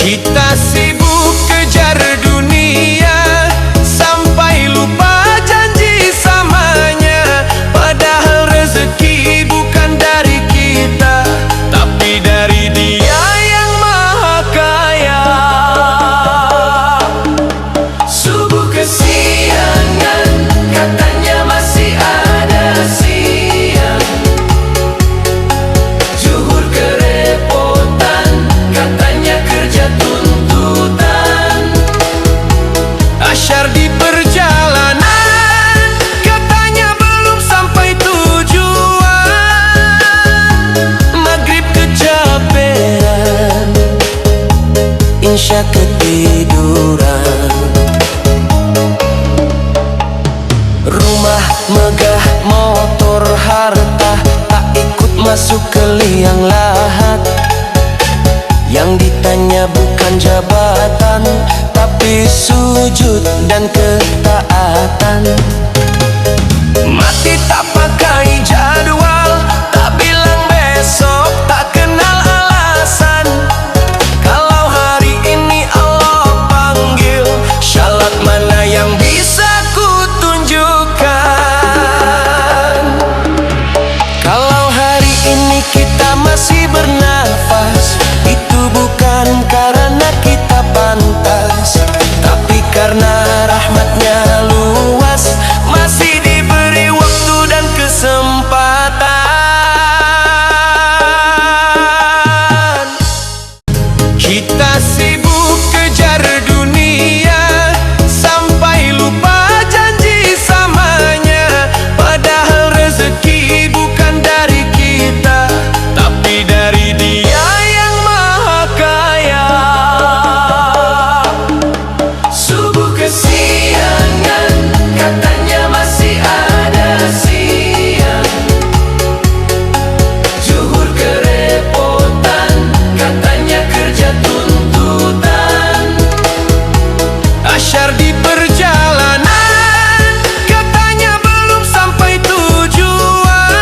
Kita sibuk kejar dunia sampai lupa janji samanya. Padahal rezeki bukan dari kita, tapi dari Dia yang Maha Kaya. Subuh kesiangan, katanya masih ada siang. Zuhur kerepotan, katanya kerja tuntutan. Asyar di perjalanan, katanya belum sampai tujuan. Maghrib kecapean, insya ketiduran. Rumah megah, motor, harta, tak ikut masuk ke liang lahat. Yang ditanya bukan jabatan, tapi sujud dan ketaatan. Mati tak pakai jadwal, tak bilang besok, tak kenal alasan. Kalau hari ini Allah panggil, syarat mana yang bisa ku tunjukkan? Kalau hari ini kita masih bernafas, itu bukan karena kita pantas, tapi karena rahmatnya luas, masih diberi waktu dan kesempatan. Kita sibuk kejar dunia sampai lupa janji samanya. Padahal rezeki bukan dari kita, tapi dari Dia yang Maha Kaya. Subuh kesiangan, katanya masih ada siang. Zuhur kerepotan, katanya kerja tuntutan. Asyar di perjalanan, katanya belum sampai tujuan.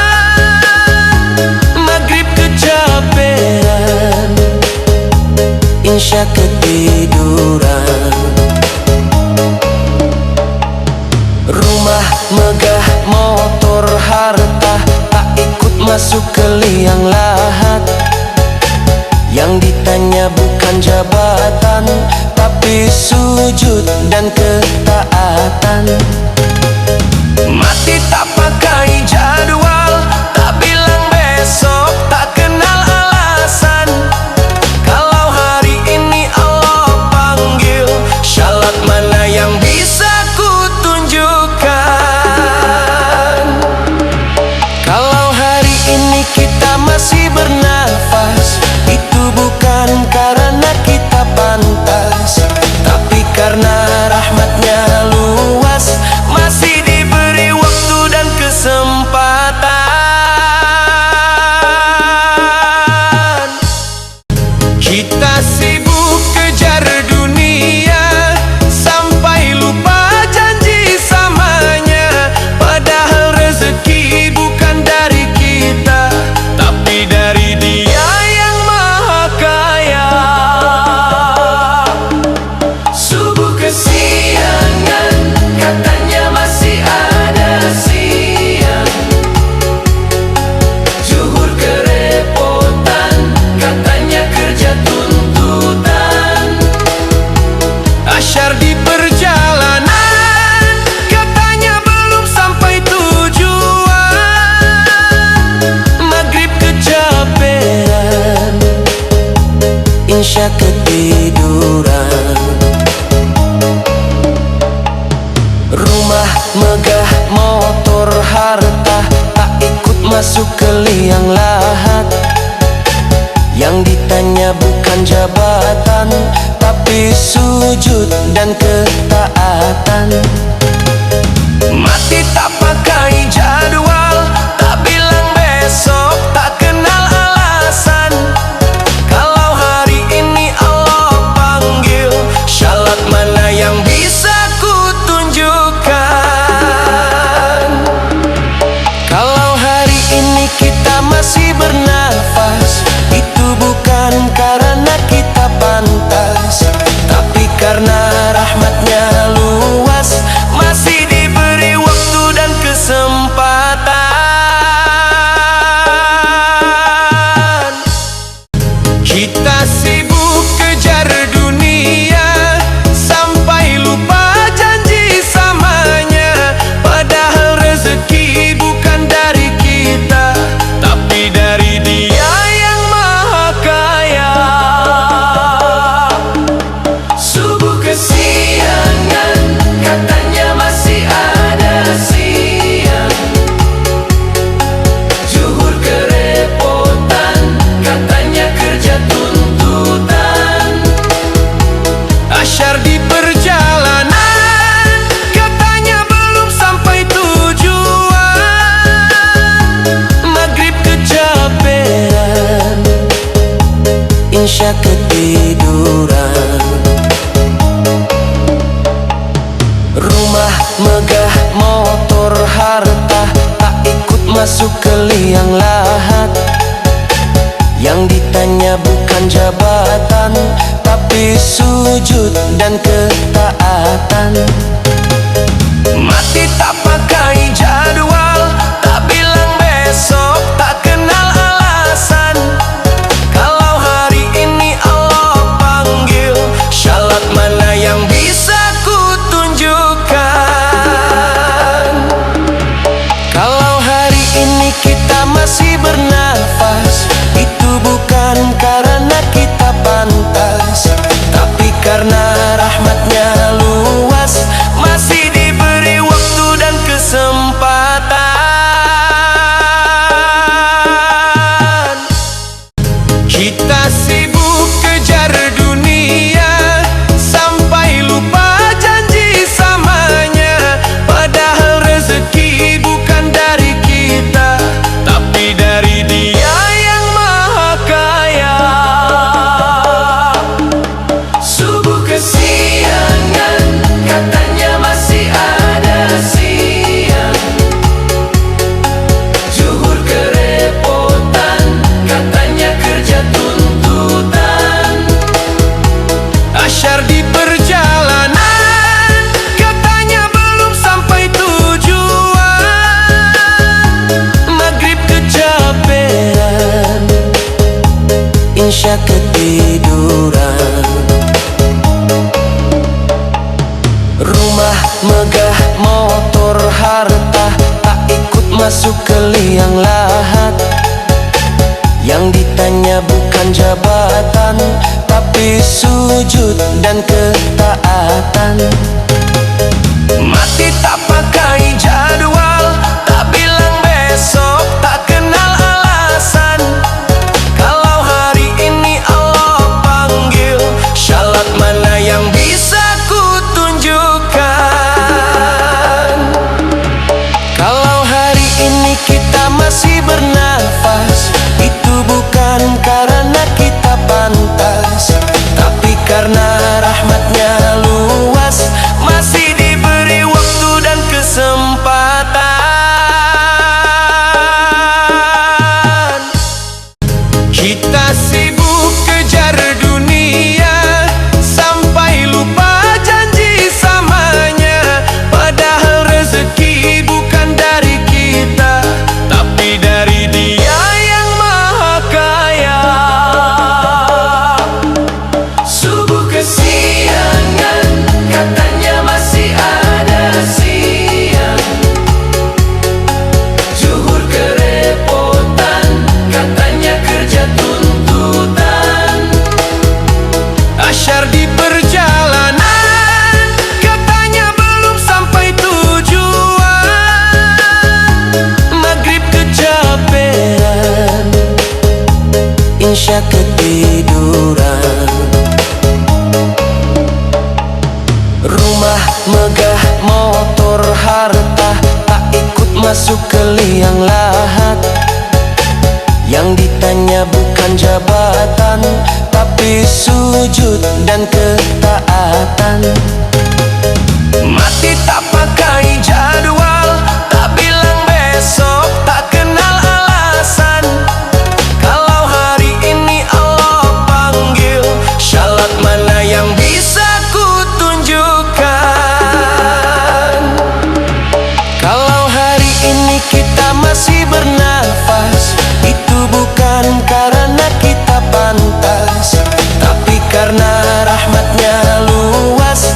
Maghrib kecapean, insya ketiduran. Rumah megah, motor, harta, tak ikut masuk ke liang lahat. Yang ditanya bukan jabatan, tapi sujud dan ketaatan. Mati tak pakai jadwal, tak bilang besok, tak kenal alasan. Kalau hari ini Allah panggil, syarat mana yang bisa ku tunjukkan? Kalau hari ini kita masih bernafas, itu bukan karena kita pantas, tapi karena rahmatnya luas, masih diberi waktu dan kesempatan. Kita sibuk kejar dunia sampai lupa janji samanya. Padahal rezeki bukan dari kita, tapi dari Dia yang Maha Kaya. Subuh kesiangan, katanya masih ada siang. Zuhur kerepotan, katanya kerja tuntutan. Asyar di perjalanan, katanya belum sampai tujuan. Maghrib kecapean, insya ketiduran. Rumah megah, motor, harta, tak ikut masuk ke liang lahat. Yang ditanya bukan jabatan, tapi sujud dan ketaatan. Mati tak pakai jadwal, tak bilang besok, tak kenal alasan. Kalau hari ini Allah panggil, syarat mana yang bisa ku tunjukkan? Kalau hari ini kita masih bernafas, itu bukan karena kita pantas, insya ketiduran. Rumah megah, motor, harta, tak ikut masuk ke liang lahat. Yang ditanya bukan jabatan, tapi sujud dan ketaatan. Mati tak pakai jadwal, tak bilang besok, tak kenal alasan. Kalau hari ini Allah panggil, syarat mana yang bisa ku tunjukkan? Kalau hari ini kita masih bernafas, itu bukan karena kita pantas, tapi karena rahmatnya luas, masih diberi waktu dan kesempatan. Kita sibuk kejar dunia sampai lupa janji samanya. Padahal rezeki bukan dari kita, tapi dari Dia yang Maha Kaya. Subuh kesiangan, katanya masih ada siang. Zuhur kerepotan, katanya kerja tuntutan. Asyar di perjalanan, katanya belum sampai tujuan. Maghrib kecapean, insya ketiduran. Rumah megah, motor, harta, tak ikut masuk ke liang lahat. Yang ditanya bukan jabatan, tapi sujud dan ketaatan. Mati tak pakai jadwal, tak bilang besok, tak kenal alasan. Kalau hari ini Allah panggil, syarat mana yang bisa ku tunjukkan? Kalau hari ini kita masih bernafas, itu bukan karena kita pantas, tapi karena rahmatnya luas, masih diberi waktu dan kesempatan. Kita sibuk kejar dunia sampai lupa janji samanya. Padahal rezeki bukan dari kita, tapi dari Dia yang Maha Kaya. Subuh kesiangan, katanya masih ada siang. Zuhur kerepotan, katanya kerja tuntutan. Asyar di perjalanan, katanya belum sampai tujuan. Maghrib kecapean, insya ketiduran. Rumah megah, motor, harta, tak ikut masuk ke liang lahat. Yang ditanya bukan jabatan, tapi sujud dan ketaatan. Mati tak pakai jadwal, tak bilang besok, tak kenal alasan. Kalau hari ini Allah panggil, syarat mana yang bisa ku tunjukkan? Kalau hari ini kita masih bernafas, itu bukan karena kita pantas, tapi karena rahmatnya luas,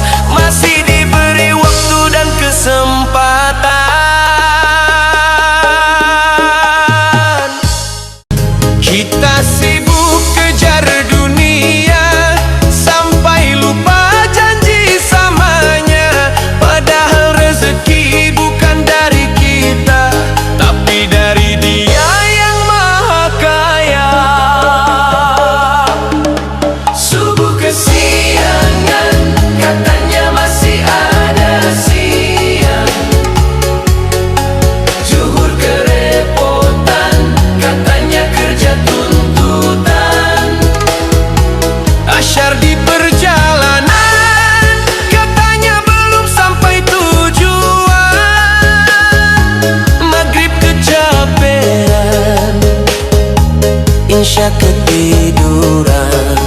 Insya ketiduran.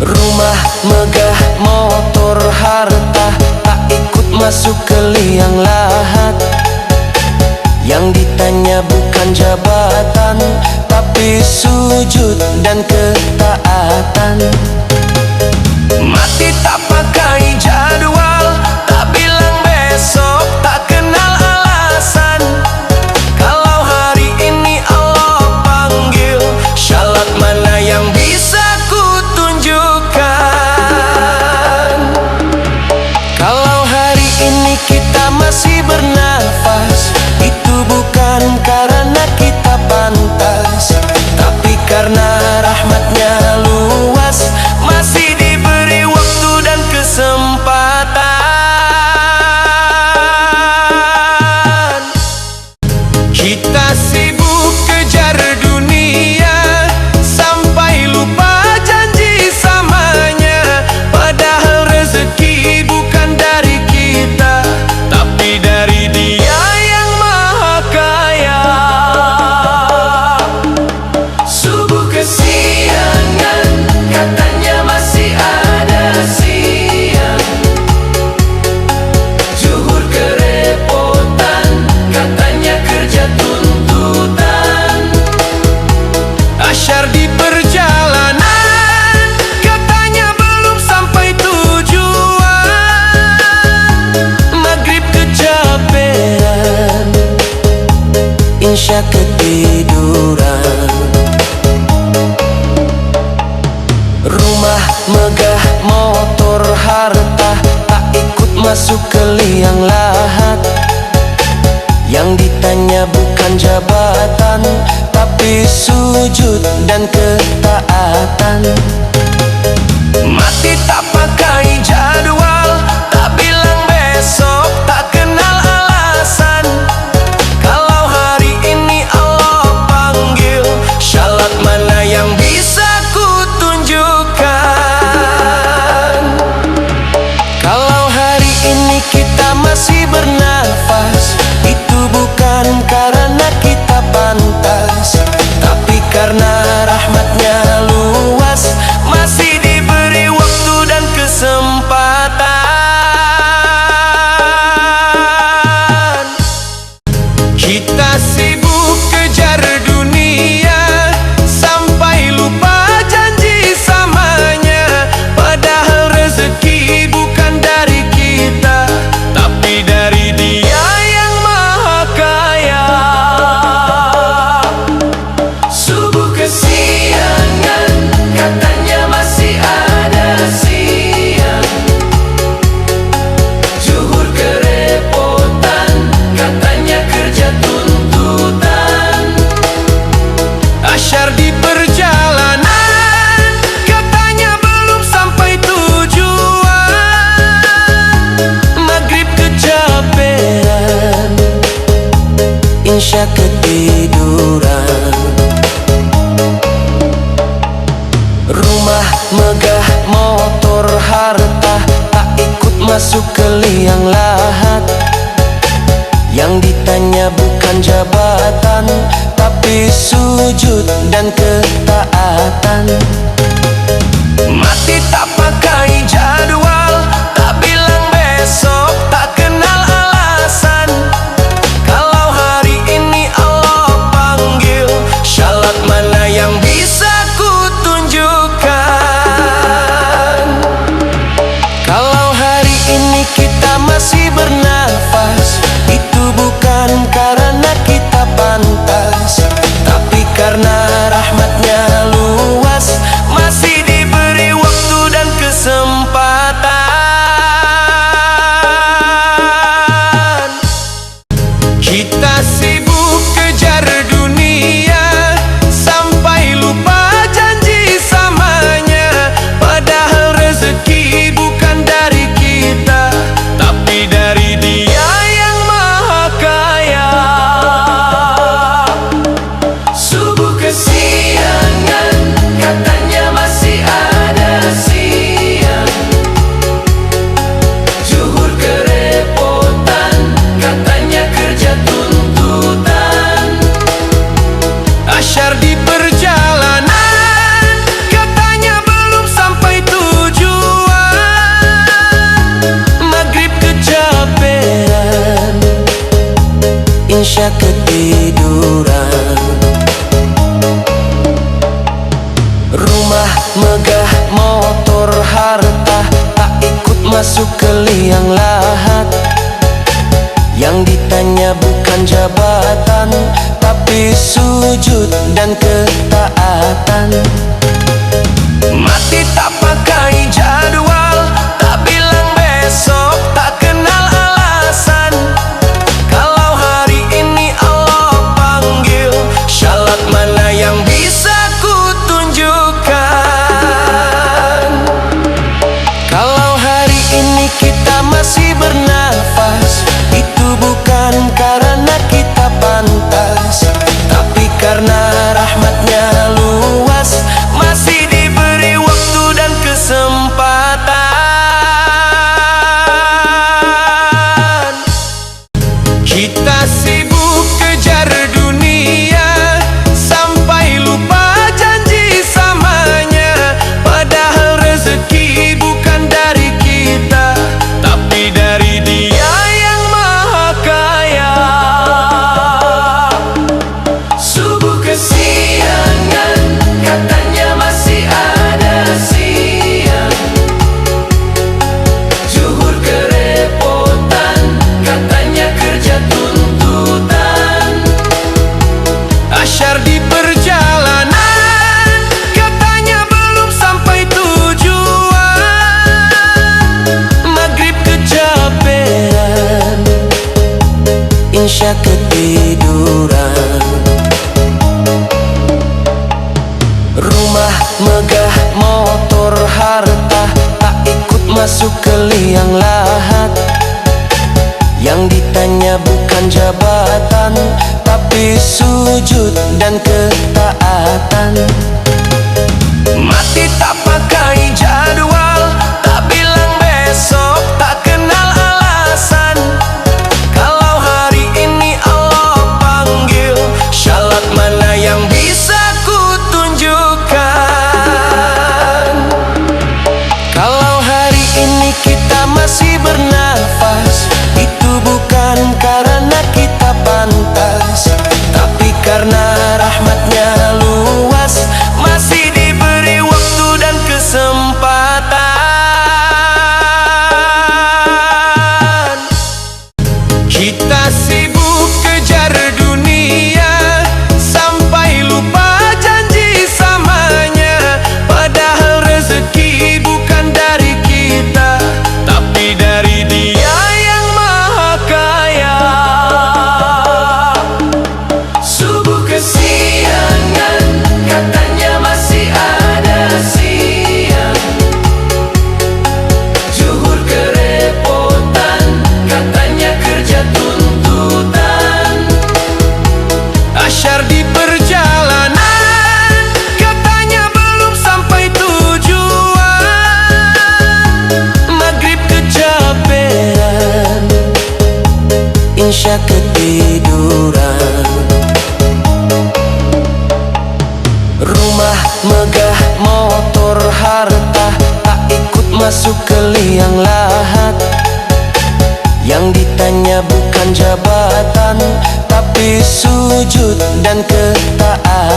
Rumah megah, motor, harta, tak ikut masuk ke liang lahat. Yang ditanya bukan jabatan, tapi sujud dan ketaatan. Mati tak pakai jadwal, tak bilang besok, tak kenal alasan. Kalau hari ini Allah panggil, syarat mana yang bisa ku tunjukkan? Kalau hari ini kita masih bernafas, itu bukan karena kita pantas, tapi karena rahmatnya luas, masih diberi waktu dan kesempatan. Kita sibuk kejar dunia sampai lupa janji samanya. Padahal rezeki bukan dari kita, tapi dari Dia yang Maha Kaya. Subuh kesiangan, katanya masih ada siang. Zuhur kerepotan, katanya kerja tuntutan. Asyar di perjalanan, katanya belum sampai tujuan. Maghrib kecapean, insya ketiduran. Rumah megah, motor, harta, tak ikut masuk ke liang lahat. Yang ditanya bukan jabatan, tapi sujud dan ketaatan. Mati tak pakai jadwal, tak bilang besok, tak kenal alasan. Kalau hari ini Allah panggil, syarat mana yang bisa ku tunjukkan? Kalau hari ini kita masih bernafas, itu bukan karena kita pantas, tapi karena rahmatnya luas, masih diberi waktu dan kesempatan. Kita sibuk kejar dunia sampai lupa janji samanya. Padahal rezeki bukan dari kita, tapi dari Dia yang Maha Kaya. Subuh kesiangan, katanya masih ada siang. Zuhur kerepotan, katanya kerja tuntutan. Asyar di perjalanan, katanya belum sampai tujuan. Maghrib kecapean, insya ketiduran. Rumah megah, motor, harta, tak ikut masuk ke liang lahat. Yang ditanya bukan jabatan, tapi sujud dan ketaatan. Mati tak pakai jadwal, tak bilang besok, tak kenal alasan. Kalau hari ini Allah panggil, syarat mana yang bisa ku tunjukkan? Kalau hari ini kita masih bernafas, itu bukan karena kita pantas, tapi karena rahmatnya luas, megah, motor, harta, tak ikut masuk ke liang lahat. Yang ditanya bukan jabatan, tapi sujud dan ketaatan. Mati tak pakai jadwal, tak bilang besok, tak kenal alasan. Kalau hari ini Allah panggil, syarat mana yang bisa ku tunjukkan? Kalau hari ini kita masih bernafas, itu bukan karena kita pantas, tapi karena rahmatnya luas, masih diberi waktu dan kesempatan. Kita sibuk kejar dunia sampai lupa janji samanya. Padahal rezeki bukan dari kita, tapi dari Dia yang Maha Kaya. Subuh kesiangan, katanya masih ada siang. Zuhur kerepotan, katanya kerja tuntutan. Asyar di perjalanan, katanya belum sampai tujuan. Maghrib kecapean, insya ketiduran. Rumah megah, motor, harta, tak ikut masuk ke liang lahat. Yang ditanya bukan jabatan, tapi sujud dan ketaatan. Mati tak pakai jadwal, tak bilang besok, tak kenal alasan. Kalau hari ini Allah panggil, syarat mana yang bisa ku tunjukkan? Kalau hari ini kita masih bernafas, itu bukan karena kita pantas, tapi karena rahmatnya luas, masih diberi waktu dan kesempatan. Kita sibuk kejar dunia sampai lupa janji samanya. Padahal rezeki bukan dari kita, tapi dari Dia yang Maha Kaya. Subuh kesiangan, katanya masih ada siang. Zuhur kerepotan, katanya kerja tuntutan. Asyar di perjalanan, katanya belum sampai tujuan. Maghrib kecapean, insya ketiduran. Rumah megah, motor, harta, tak ikut masuk ke liang lahat. Yang ditanya bukan jabatan, tapi sujud dan ketaatan.